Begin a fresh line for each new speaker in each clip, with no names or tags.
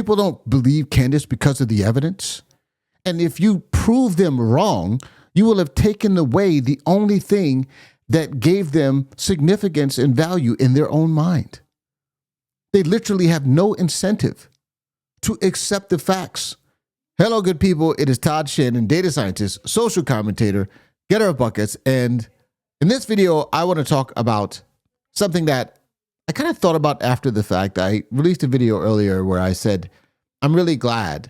People don't believe Candace because of the evidence. And if you prove them wrong, you will have taken away the only thing that gave them significance and value in their own mind. They literally have no incentive to accept the facts. Hello, good people. It is Todd Shannon, data scientist, social commentator, getter of buckets. And in this video, I want to talk about something that I kind of thought about after the fact. I released a video earlier where I said, I'm really glad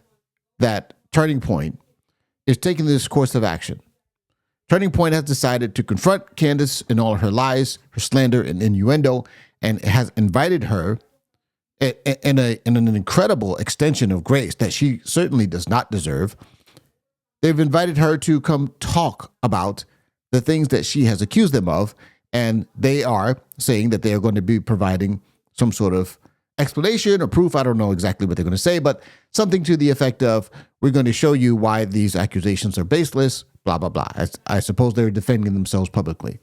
that Turning Point is taking this course of action. Turning Point has decided to confront Candace in all her lies, her slander, and innuendo, and has invited her in an incredible extension of grace that she certainly does not deserve. They've invited her to come talk about the things that she has accused them of, and they are saying that they are going to be providing some sort of explanation or proof. I don't know exactly what they're going to say, but something to the effect of, we're going to show you why these accusations are baseless, blah, blah, blah. I suppose they're defending themselves publicly.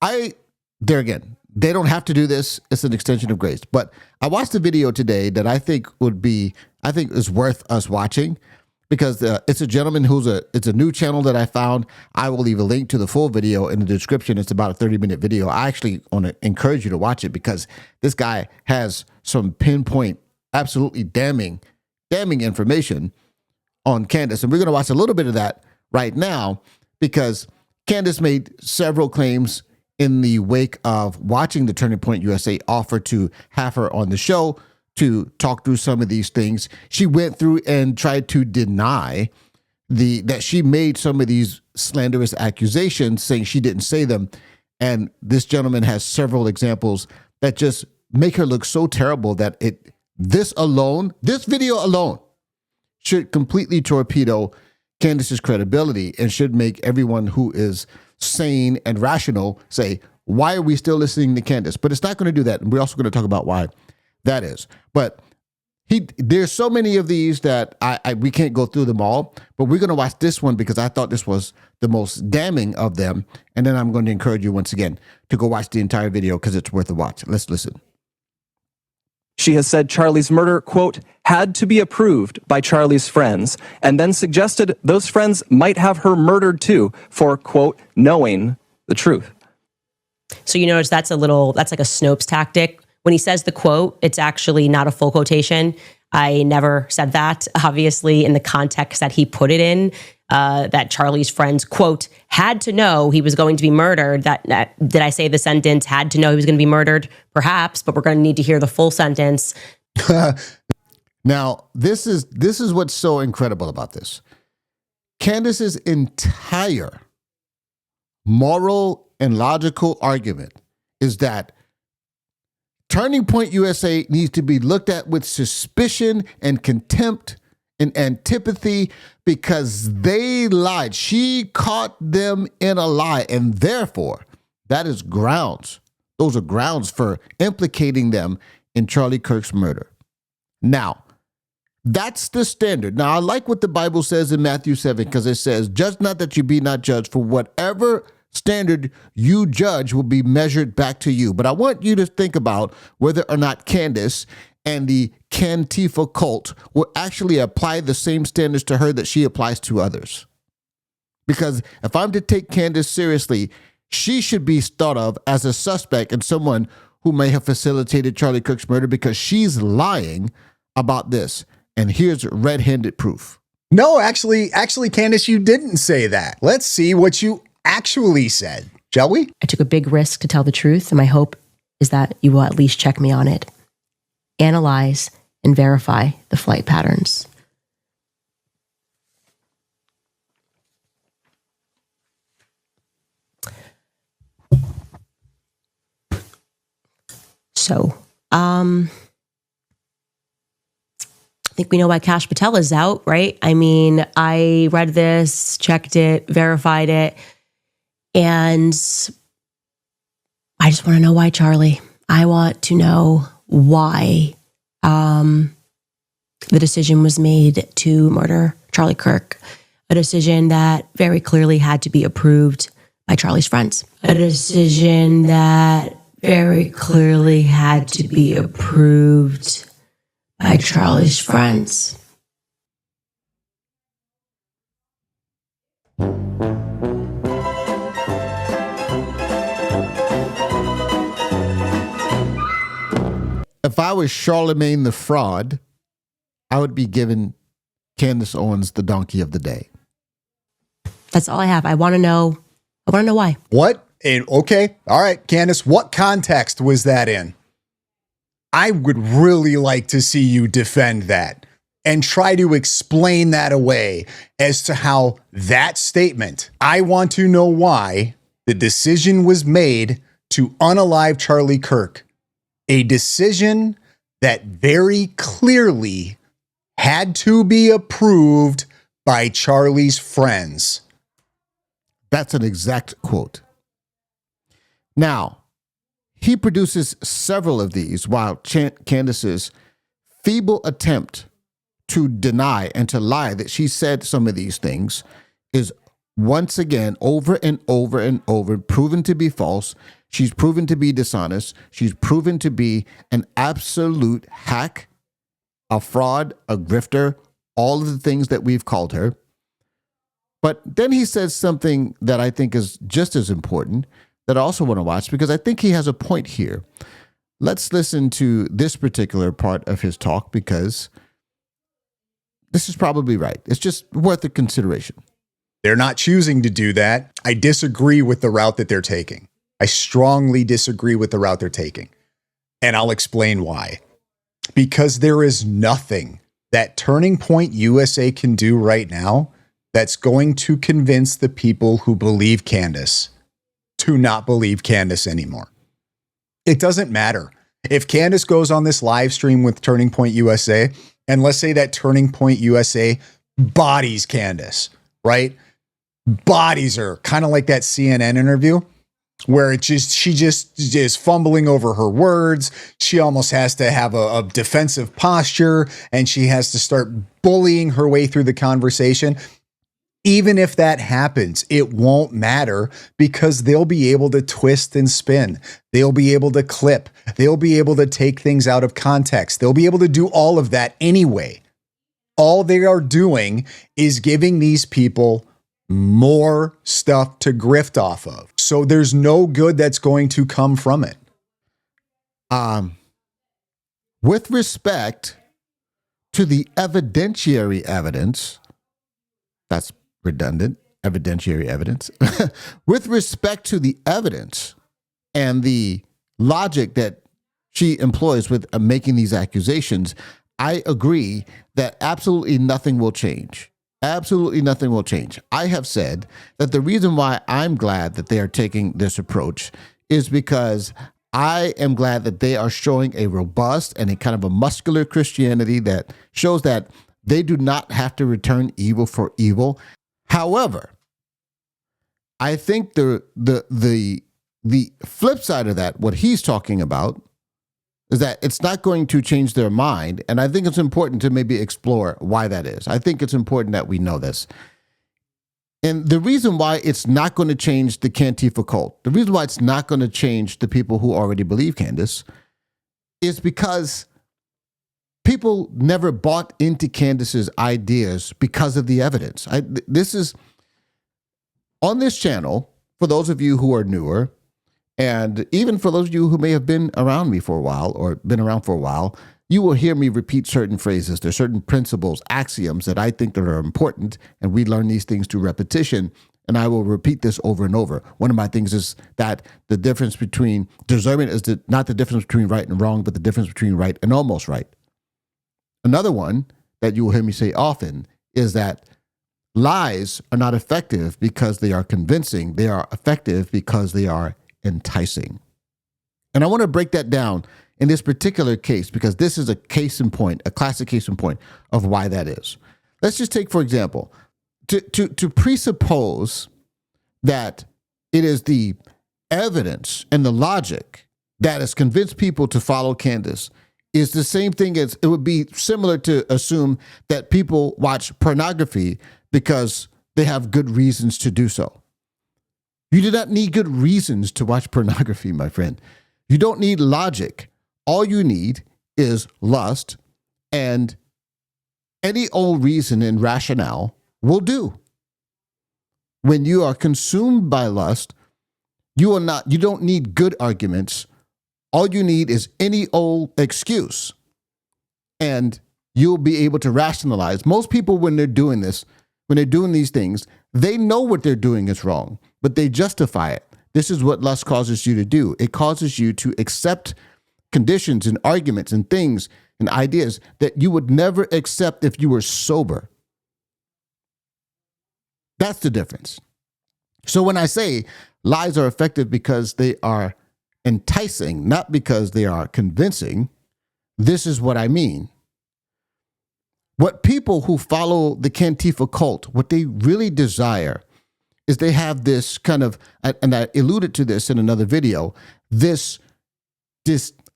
There again, they don't have to do this. It's an extension of grace. But I watched a video today that I think is worth us watching, because it's a gentleman it's a new channel that I found. I will leave a link to the full video in the description. It's about a 30-minute video. I actually want to encourage you to watch it because this guy has some pinpoint, absolutely damning information on Candace. And we're going to watch a little bit of that right now, because Candace made several claims in the wake of watching the Turning Point USA offer to have her on the show to talk through some of these things. She went through and tried to deny that she made some of these slanderous accusations, saying she didn't say them. And this gentleman has several examples that just make her look so terrible that this video alone should completely torpedo Candace's credibility and should make everyone who is sane and rational say, why are we still listening to Candace? But it's not going to do that. And we're also going to talk about why that is. But there's so many of these that we can't go through them all, but we're going to watch this one because I thought this was the most damning of them. And then I'm going to encourage you once again to go watch the entire video because it's worth a watch. Let's listen.
She has said Charlie's murder, quote, had to be approved by Charlie's friends, and then suggested those friends might have her murdered too for, quote, knowing the truth.
So you notice that's like a Snopes tactic. When he says the quote, it's actually not a full quotation. I never said that, obviously, in the context that he put it in, that Charlie's friends, quote, had to know he was going to be murdered. Did I say the sentence, had to know he was going to be murdered? Perhaps, but we're going to need to hear the full sentence.
Now, this is what's so incredible about this. Candace's entire moral and logical argument is that Turning Point USA needs to be looked at with suspicion and contempt and antipathy because they lied. She caught them in a lie, and therefore, that is grounds. Those are grounds for implicating them in Charlie Kirk's murder. Now, that's the standard. Now, I like what the Bible says in Matthew 7, because it says, judge not that you be not judged, for whatever standard you judge will be measured back to you. But I want you to think about whether or not Candace and the Cantifa cult will actually apply the same standards to her that she applies to others. Because if I'm to take Candace seriously, she should be thought of as a suspect and someone who may have facilitated Charlie Kirk's murder, because she's lying about this. And here's red-handed proof.
No, actually, Candace, you didn't say that. Let's see what you actually said, shall we?
I took a big risk to tell the truth, and my hope is that you will at least check me on it. Analyze and verify the flight patterns. So, I think we know why Kash Patel is out, right? I mean, I read this, checked it, verified it, and I just want to know why, Charlie. I want to know why the decision was made to murder Charlie Kirk, a decision that very clearly had to be approved by Charlie's friends, a decision that very clearly had to be approved by Charlie's friends.
If I was Charlemagne the fraud, I would be giving Candace Owens the donkey of the day.
That's all I have. I want to know why.
What? And okay. All right, Candace, what context was that in? I would really like to see you defend that and try to explain that away as to how that statement, I want to know why the decision was made to unalive Charlie Kirk, a decision that very clearly had to be approved by Charlie's friends.
That's an exact quote. Now, he produces several of these while Candace's feeble attempt to deny and to lie that she said some of these things is once again over and over and over proven to be false. She's proven to be dishonest. She's proven to be an absolute hack, a fraud, a grifter, all of the things that we've called her. But then he says something that I think is just as important that I also want to watch because I think he has a point here. Let's listen to this particular part of his talk because this is probably right. It's just worth a consideration.
They're not choosing to do that. I disagree with the route that they're taking. I strongly disagree with the route they're taking. And I'll explain why. Because there is nothing that Turning Point USA can do right now that's going to convince the people who believe Candace to not believe Candace anymore. It doesn't matter. If Candace goes on this live stream with Turning Point USA, and let's say that Turning Point USA bodies Candace, right? Bodies her, kind of like that CNN interview where she just is fumbling over her words. She almost has to have a defensive posture and she has to start bullying her way through the conversation. Even if that happens, it won't matter because they'll be able to twist and spin. They'll be able to clip. They'll be able to take things out of context. They'll be able to do all of that anyway. All they are doing is giving these people more stuff to grift off of. So there's no good that's going to come from it.
With respect to the evidentiary evidence, that's redundant, evidentiary evidence. With respect to the evidence and the logic that she employs with making these accusations, I agree that absolutely nothing will change. Absolutely nothing will change. I have said that the reason why I'm glad that they are taking this approach is because I am glad that they are showing a robust and a kind of a muscular Christianity that shows that they do not have to return evil for evil. However, I think the flip side of that, what he's talking about, is that it's not going to change their mind. And I think it's important to maybe explore why that is. I think it's important that we know this. And the reason why it's not going to change the Cantifa cult, the reason why it's not going to change the people who already believe Candace, is because people never bought into Candace's ideas because of the evidence. This is on this channel, for those of you who are newer, and even for those of you who may have been around me for a while or been around for a while, you will hear me repeat certain phrases. There's certain principles, axioms that I think that are important, and we learn these things through repetition, and I will repeat this over and over. One of my things is that the difference between discernment is not the difference between right and wrong, but the difference between right and almost right. Another one that you will hear me say often is that lies are not effective because they are convincing. They are effective because they are enticing. And I want to break that down in this particular case because this is a case in point, a classic case in point of why that is. Let's just take, for example, to presuppose that it is the evidence and the logic that has convinced people to follow Candace is the same thing as it would be similar to assume that people watch pornography because they have good reasons to do so. You do not need good reasons to watch pornography, my friend. You don't need logic. All you need is lust, and any old reason and rationale will do. When you are consumed by lust, you don't need good arguments. All you need is any old excuse. And you'll be able to rationalize. Most people, when they're doing this, when they're doing these things, they know what they're doing is wrong, but they justify it. This is what lust causes you to do. It causes you to accept conditions and arguments and things and ideas that you would never accept if you were sober. That's the difference. So when I say lies are effective because they are enticing, not because they are convincing, this is what I mean. What people who follow the Cantifa cult, what they really desire is they have this kind of, and I alluded to this in another video, this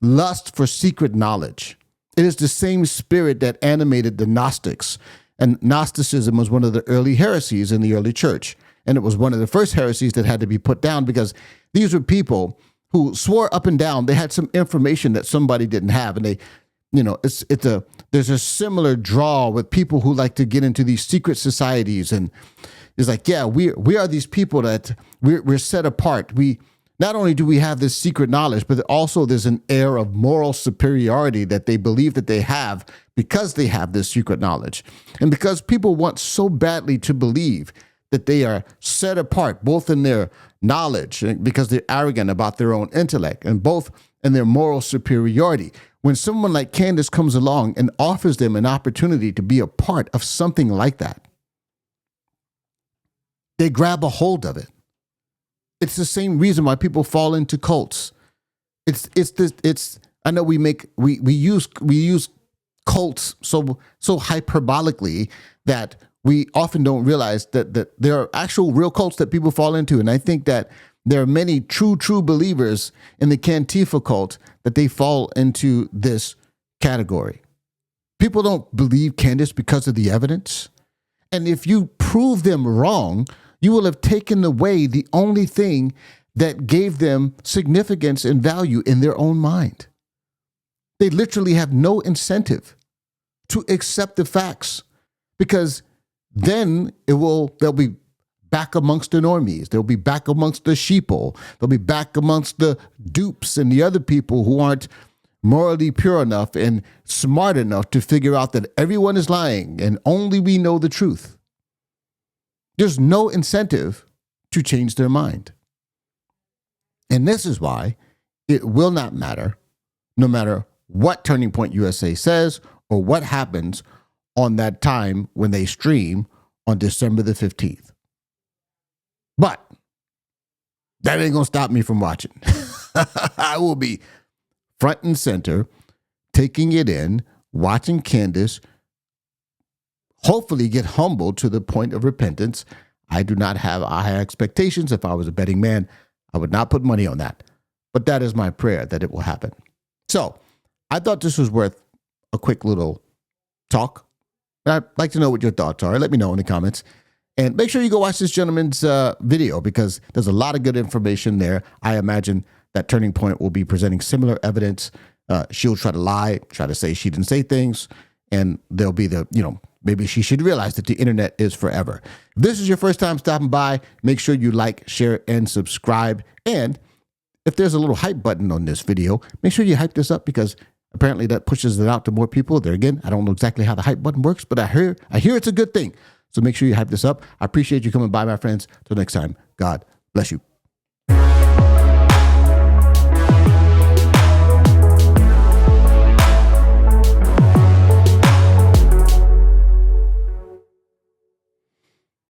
lust for secret knowledge. It is the same spirit that animated the Gnostics. And Gnosticism was one of the early heresies in the early church. And it was one of the first heresies that had to be put down because these were people who swore up and down they had some information that somebody didn't have. And they, there's a similar draw with people who like to get into these secret societies. And it's like, yeah, we are these people that we're set apart. We not only do we have this secret knowledge, but also there's an air of moral superiority that they believe that they have because they have this secret knowledge. And because people want so badly to believe that they are set apart, both in their knowledge, because they're arrogant about their own intellect, and both in their moral superiority. When someone like Candace comes along and offers them an opportunity to be a part of something like that, they grab a hold of it. It's the same reason why people fall into cults. I know we use cults so hyperbolically that we often don't realize that there are actual real cults that people fall into. And I think that there are many true believers in the Cantifa cult that they fall into this category. People don't believe Candace because of the evidence. And if you prove them wrong, you will have taken away the only thing that gave them significance and value in their own mind. They literally have no incentive to accept the facts, because then they'll be back amongst the normies. They'll be back amongst the sheeple. They'll be back amongst the dupes and the other people who aren't morally pure enough and smart enough to figure out that everyone is lying and only we know the truth. There's no incentive to change their mind. And this is why it will not matter, no matter what Turning Point USA says or what happens on that time when they stream on December the 15th. But that ain't going to stop me from watching. I will be front and center, taking it in, watching Candace hopefully get humbled to the point of repentance. I do not have high expectations. If I was a betting man, I would not put money on that. But that is my prayer that it will happen. So I thought this was worth a quick little talk. I'd like to know what your thoughts are. Let me know in the comments. And make sure you go watch this gentleman's video, because there's a lot of good information there. I imagine that Turning Point will be presenting similar evidence. She'll try to lie, try to say she didn't say things, and there'll be maybe she should realize that the internet is forever. If this is your first time stopping by, make sure you like, share, and subscribe. And if there's a little hype button on this video, make sure you hype this up, because apparently that pushes it out to more people. There again, I don't know exactly how the hype button works, but I hear it's a good thing. So make sure you hype this up. I appreciate you coming by, my friends. Till next time, God bless you.